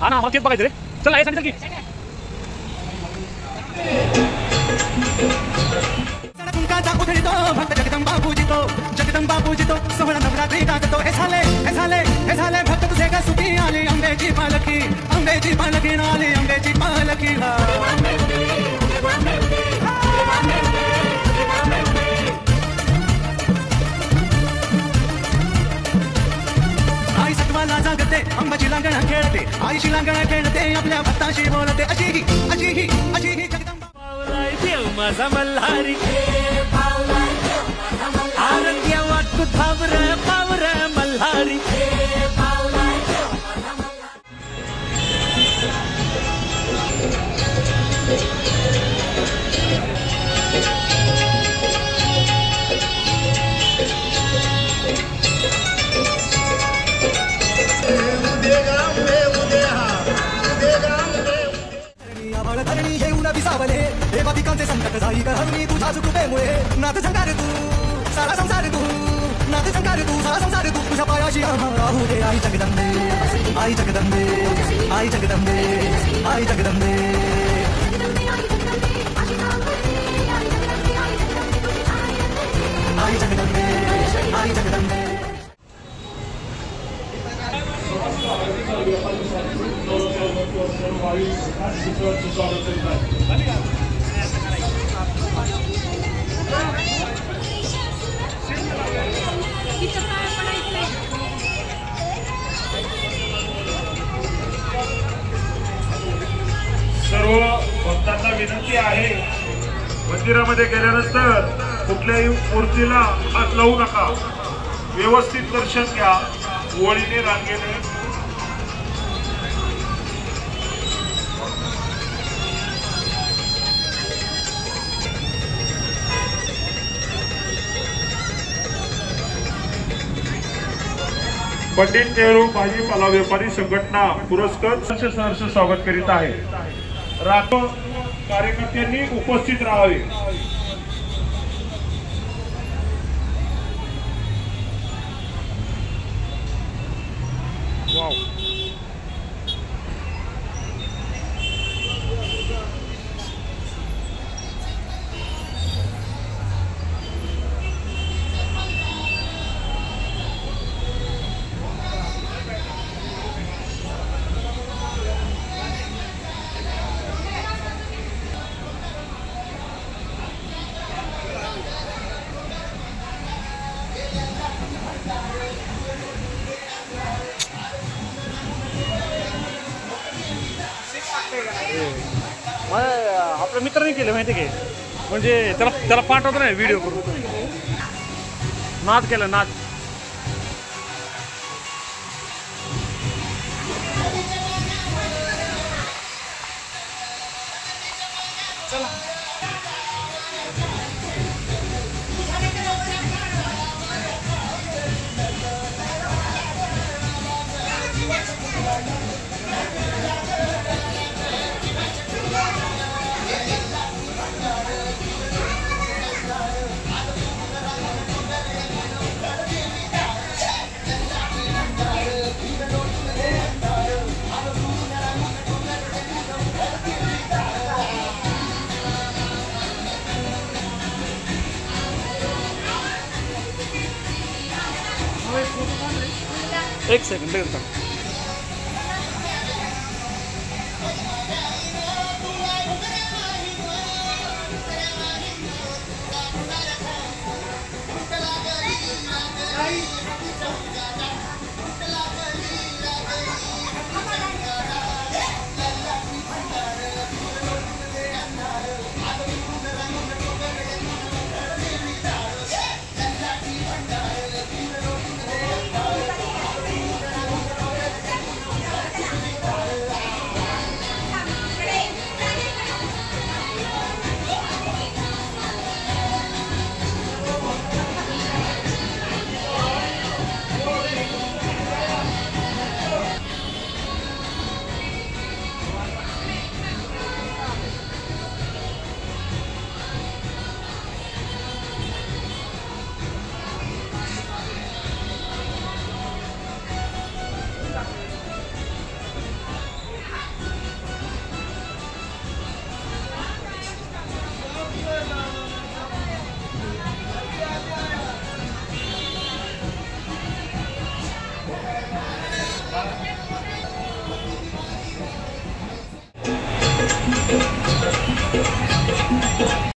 हा ना, मला तेच बघायचं रे. चल आहे सांगितलं की भक्त जगदंबा पूजितो सोहळा नवरात्री गाजतो. हे झाले भक्त तुझे का सुखी आली अंबेची पालखी आली अंबेची पालखी. आई सत्वाला जागते अंबाची लांगणा खेळते आईची लांगणा खेळते आपल्या भक्ताशी बोलते अशी ही जगदंबा. पावलाय देव माझा मल्हारी आरत्या वाटतो थांबर पावर मल्हारी. देवा पिकांचे संकट जाई हरणी तुझ्या कृपेमुळे नाथ संकार तू सारा संसार तू तुझ्या पायाशी राहू दे. आई जगदंबे आई जगदंबे आई जगदंबे आई जगदंबे. आई जगदंबे आई जगदंबे. सर्व भक्तांना विनंती आहे, मंदिरामध्ये गेल्यानंतर कुठल्याही मूर्तीला हात लावू नका. व्यवस्थित दर्शन घ्या ओळीने रांगेने. पंडित नेहरू भाजीपाला व्यापारी संघटना पुरस्कृत सहर्ष स्वागत करीत आहे. राखो कार्यकर्त्यांनी उपस्थित राहावे. आपल्या मित्रांनी केलं माहिती आहे की, म्हणजे त्याला पाठवतो नाही व्हिडिओ करून. नाच केला नाच. एक सेकंड